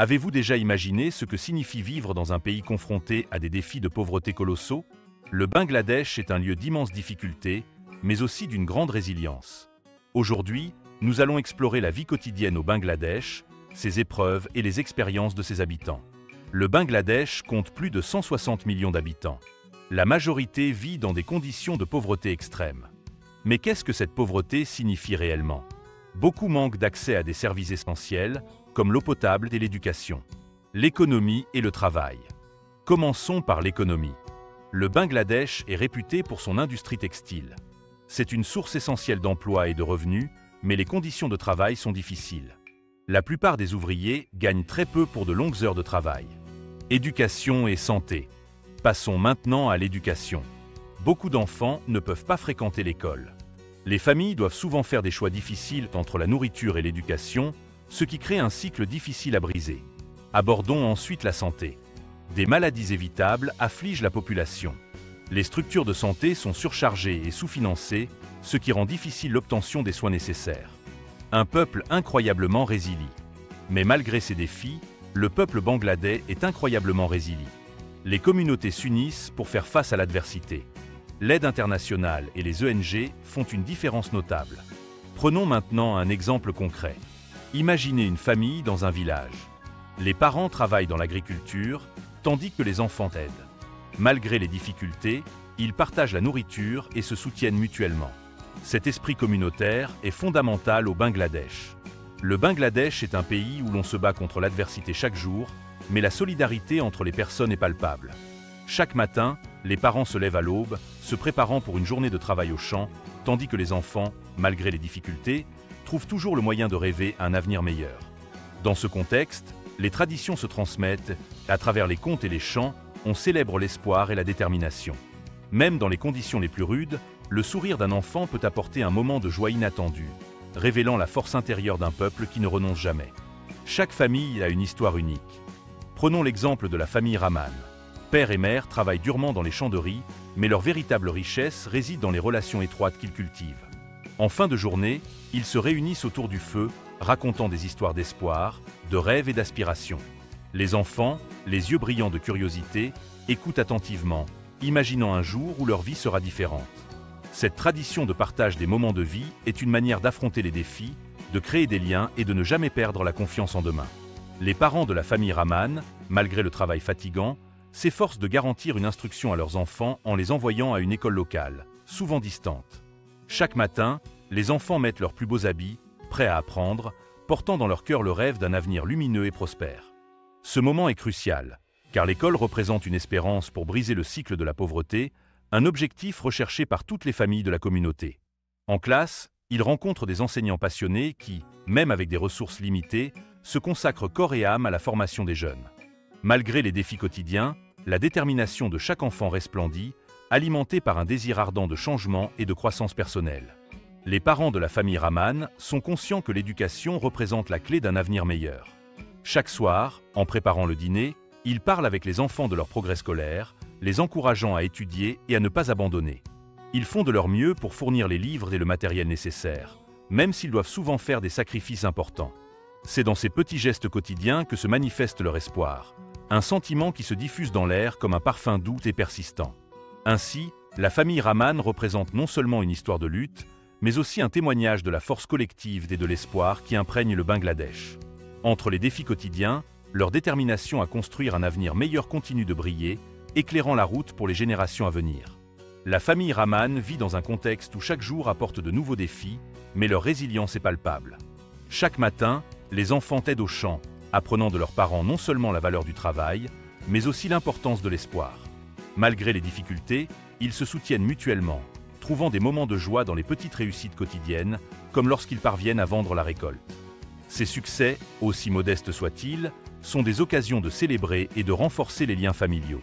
Avez-vous déjà imaginé ce que signifie vivre dans un pays confronté à des défis de pauvreté colossaux? Le Bangladesh est un lieu d'immenses difficultés, mais aussi d'une grande résilience. Aujourd'hui, nous allons explorer la vie quotidienne au Bangladesh, ses épreuves et les expériences de ses habitants. Le Bangladesh compte plus de 160 millions d'habitants. La majorité vit dans des conditions de pauvreté extrême. Mais qu'est-ce que cette pauvreté signifie réellement? Beaucoup manquent d'accès à des services essentiels, comme l'eau potable et l'éducation. L'économie et le travail. Commençons par l'économie. Le Bangladesh est réputé pour son industrie textile. C'est une source essentielle d'emplois et de revenus, mais les conditions de travail sont difficiles. La plupart des ouvriers gagnent très peu pour de longues heures de travail. Éducation et santé. Passons maintenant à l'éducation. Beaucoup d'enfants ne peuvent pas fréquenter l'école. Les familles doivent souvent faire des choix difficiles entre la nourriture et l'éducation, ce qui crée un cycle difficile à briser. Abordons ensuite la santé. Des maladies évitables affligent la population. Les structures de santé sont surchargées et sous-financées, ce qui rend difficile l'obtention des soins nécessaires. Un peuple incroyablement résilient. Mais malgré ces défis, le peuple bangladais est incroyablement résilient. Les communautés s'unissent pour faire face à l'adversité. L'aide internationale et les ONG font une différence notable. Prenons maintenant un exemple concret. Imaginez une famille dans un village. Les parents travaillent dans l'agriculture, tandis que les enfants aident. Malgré les difficultés, ils partagent la nourriture et se soutiennent mutuellement. Cet esprit communautaire est fondamental au Bangladesh. Le Bangladesh est un pays où l'on se bat contre l'adversité chaque jour, mais la solidarité entre les personnes est palpable. Chaque matin, les parents se lèvent à l'aube, se préparant pour une journée de travail au champ, tandis que les enfants, malgré les difficultés, trouvent toujours le moyen de rêver à un avenir meilleur. Dans ce contexte, les traditions se transmettent, à travers les contes et les chants, on célèbre l'espoir et la détermination. Même dans les conditions les plus rudes, le sourire d'un enfant peut apporter un moment de joie inattendue, révélant la force intérieure d'un peuple qui ne renonce jamais. Chaque famille a une histoire unique. Prenons l'exemple de la famille Rahman. Père et mère travaillent durement dans les champs de riz, mais leur véritable richesse réside dans les relations étroites qu'ils cultivent. En fin de journée, ils se réunissent autour du feu, racontant des histoires d'espoir, de rêves et d'aspiration. Les enfants, les yeux brillants de curiosité, écoutent attentivement, imaginant un jour où leur vie sera différente. Cette tradition de partage des moments de vie est une manière d'affronter les défis, de créer des liens et de ne jamais perdre la confiance en demain. Les parents de la famille Rahman, malgré le travail fatigant, s'efforcent de garantir une instruction à leurs enfants en les envoyant à une école locale, souvent distante. Chaque matin, les enfants mettent leurs plus beaux habits, prêts à apprendre, portant dans leur cœur le rêve d'un avenir lumineux et prospère. Ce moment est crucial, car l'école représente une espérance pour briser le cycle de la pauvreté, un objectif recherché par toutes les familles de la communauté. En classe, ils rencontrent des enseignants passionnés qui, même avec des ressources limitées, se consacrent corps et âme à la formation des jeunes. Malgré les défis quotidiens, la détermination de chaque enfant resplendit, alimentée par un désir ardent de changement et de croissance personnelle. Les parents de la famille Rahman sont conscients que l'éducation représente la clé d'un avenir meilleur. Chaque soir, en préparant le dîner, ils parlent avec les enfants de leur progrès scolaire, les encourageant à étudier et à ne pas abandonner. Ils font de leur mieux pour fournir les livres et le matériel nécessaire, même s'ils doivent souvent faire des sacrifices importants. C'est dans ces petits gestes quotidiens que se manifeste leur espoir, un sentiment qui se diffuse dans l'air comme un parfum doux et persistant. Ainsi, la famille Rahman représente non seulement une histoire de lutte, mais aussi un témoignage de la force collective et de l'espoir qui imprègne le Bangladesh. Entre les défis quotidiens, leur détermination à construire un avenir meilleur continue de briller, éclairant la route pour les générations à venir. La famille Rahman vit dans un contexte où chaque jour apporte de nouveaux défis, mais leur résilience est palpable. Chaque matin, les enfants aident au champ, apprenant de leurs parents non seulement la valeur du travail, mais aussi l'importance de l'espoir. Malgré les difficultés, ils se soutiennent mutuellement, trouvant des moments de joie dans les petites réussites quotidiennes, comme lorsqu'ils parviennent à vendre la récolte. Ces succès, aussi modestes soient-ils, sont des occasions de célébrer et de renforcer les liens familiaux.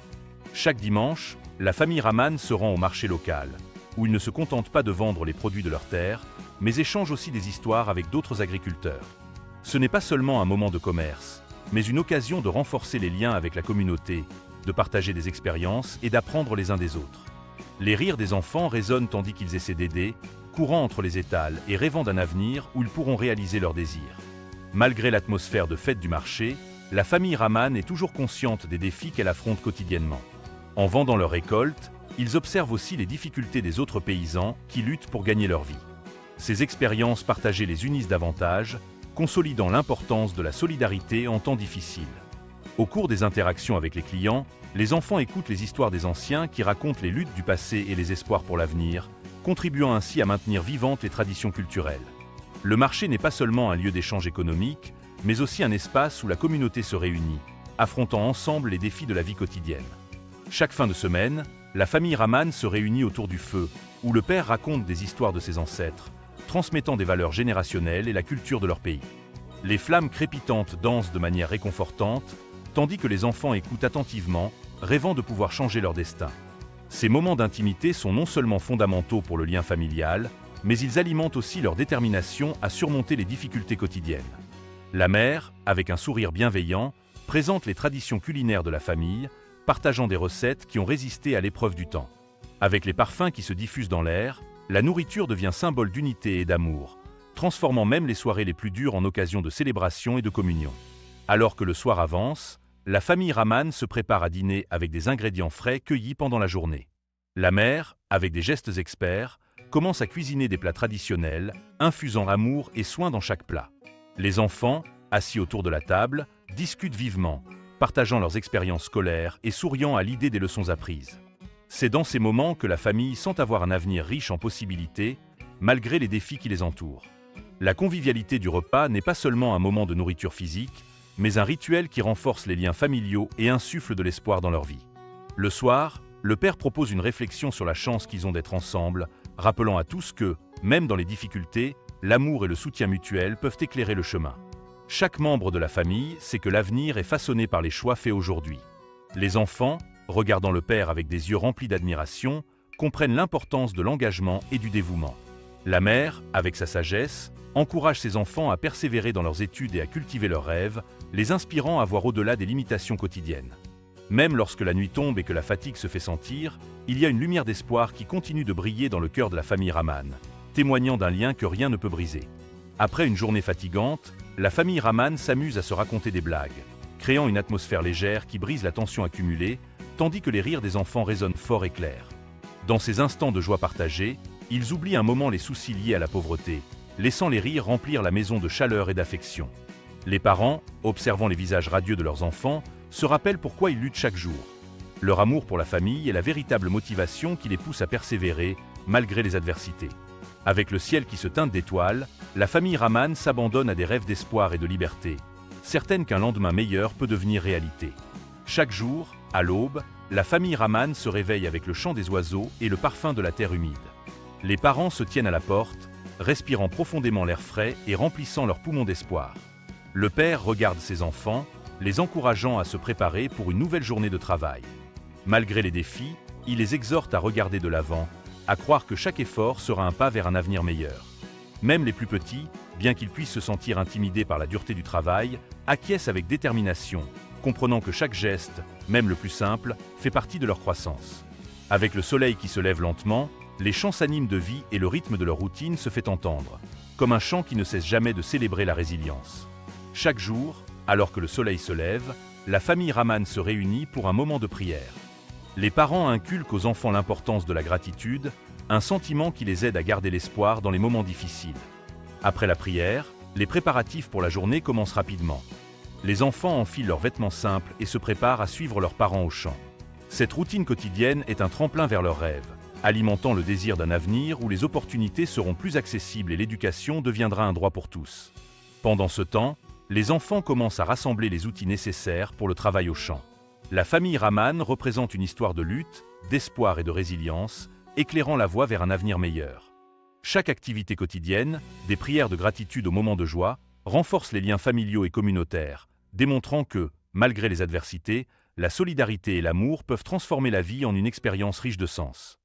Chaque dimanche, la famille Rahman se rend au marché local, où ils ne se contentent pas de vendre les produits de leur terre, mais échangent aussi des histoires avec d'autres agriculteurs. Ce n'est pas seulement un moment de commerce, mais une occasion de renforcer les liens avec la communauté, de partager des expériences et d'apprendre les uns des autres. Les rires des enfants résonnent tandis qu'ils essaient d'aider, courant entre les étals et rêvant d'un avenir où ils pourront réaliser leurs désirs. Malgré l'atmosphère de fête du marché, la famille Rahman est toujours consciente des défis qu'elle affronte quotidiennement. En vendant leurs récoltes, ils observent aussi les difficultés des autres paysans qui luttent pour gagner leur vie. Ces expériences partagées les unissent davantage, consolidant l'importance de la solidarité en temps difficile. Au cours des interactions avec les clients, les enfants écoutent les histoires des anciens qui racontent les luttes du passé et les espoirs pour l'avenir, contribuant ainsi à maintenir vivantes les traditions culturelles. Le marché n'est pas seulement un lieu d'échange économique, mais aussi un espace où la communauté se réunit, affrontant ensemble les défis de la vie quotidienne. Chaque fin de semaine, la famille Rahman se réunit autour du feu, où le père raconte des histoires de ses ancêtres, transmettant des valeurs générationnelles et la culture de leur pays. Les flammes crépitantes dansent de manière réconfortante, tandis que les enfants écoutent attentivement, rêvant de pouvoir changer leur destin. Ces moments d'intimité sont non seulement fondamentaux pour le lien familial, mais ils alimentent aussi leur détermination à surmonter les difficultés quotidiennes. La mère, avec un sourire bienveillant, présente les traditions culinaires de la famille, partageant des recettes qui ont résisté à l'épreuve du temps. Avec les parfums qui se diffusent dans l'air, la nourriture devient symbole d'unité et d'amour, transformant même les soirées les plus dures en occasion de célébration et de communion. Alors que le soir avance, la famille Rahman se prépare à dîner avec des ingrédients frais cueillis pendant la journée. La mère, avec des gestes experts, commence à cuisiner des plats traditionnels, infusant amour et soin dans chaque plat. Les enfants, assis autour de la table, discutent vivement, partageant leurs expériences scolaires et souriant à l'idée des leçons apprises. C'est dans ces moments que la famille sent avoir un avenir riche en possibilités, malgré les défis qui les entourent. La convivialité du repas n'est pas seulement un moment de nourriture physique, mais un rituel qui renforce les liens familiaux et insuffle de l'espoir dans leur vie. Le soir, le père propose une réflexion sur la chance qu'ils ont d'être ensemble, rappelant à tous que, même dans les difficultés, l'amour et le soutien mutuel peuvent éclairer le chemin. Chaque membre de la famille sait que l'avenir est façonné par les choix faits aujourd'hui. Les enfants, regardant le père avec des yeux remplis d'admiration, comprennent l'importance de l'engagement et du dévouement. La mère, avec sa sagesse, encourage ses enfants à persévérer dans leurs études et à cultiver leurs rêves, les inspirant à voir au-delà des limitations quotidiennes. Même lorsque la nuit tombe et que la fatigue se fait sentir, il y a une lumière d'espoir qui continue de briller dans le cœur de la famille Rahman, témoignant d'un lien que rien ne peut briser. Après une journée fatigante, la famille Rahman s'amuse à se raconter des blagues, créant une atmosphère légère qui brise la tension accumulée, tandis que les rires des enfants résonnent fort et clairs. Dans ces instants de joie partagée, ils oublient un moment les soucis liés à la pauvreté, laissant les rires remplir la maison de chaleur et d'affection. Les parents, observant les visages radieux de leurs enfants, se rappellent pourquoi ils luttent chaque jour. Leur amour pour la famille est la véritable motivation qui les pousse à persévérer, malgré les adversités. Avec le ciel qui se teinte d'étoiles, la famille Rahman s'abandonne à des rêves d'espoir et de liberté, certaine qu'un lendemain meilleur peut devenir réalité. Chaque jour, à l'aube, la famille Rahman se réveille avec le chant des oiseaux et le parfum de la terre humide. Les parents se tiennent à la porte, respirant profondément l'air frais et remplissant leurs poumons d'espoir. Le père regarde ses enfants, les encourageant à se préparer pour une nouvelle journée de travail. Malgré les défis, il les exhorte à regarder de l'avant, à croire que chaque effort sera un pas vers un avenir meilleur. Même les plus petits, bien qu'ils puissent se sentir intimidés par la dureté du travail, acquiescent avec détermination, comprenant que chaque geste, même le plus simple, fait partie de leur croissance. Avec le soleil qui se lève lentement, les chants s'animent de vie et le rythme de leur routine se fait entendre, comme un chant qui ne cesse jamais de célébrer la résilience. Chaque jour, alors que le soleil se lève, la famille Rahman se réunit pour un moment de prière. Les parents inculquent aux enfants l'importance de la gratitude, un sentiment qui les aide à garder l'espoir dans les moments difficiles. Après la prière, les préparatifs pour la journée commencent rapidement. Les enfants enfilent leurs vêtements simples et se préparent à suivre leurs parents au champ. Cette routine quotidienne est un tremplin vers leurs rêves, alimentant le désir d'un avenir où les opportunités seront plus accessibles et l'éducation deviendra un droit pour tous. Pendant ce temps, les enfants commencent à rassembler les outils nécessaires pour le travail au champ. La famille Rahman représente une histoire de lutte, d'espoir et de résilience, éclairant la voie vers un avenir meilleur. Chaque activité quotidienne, des prières de gratitude au moment de joie, renforce les liens familiaux et communautaires, démontrant que, malgré les adversités, la solidarité et l'amour peuvent transformer la vie en une expérience riche de sens.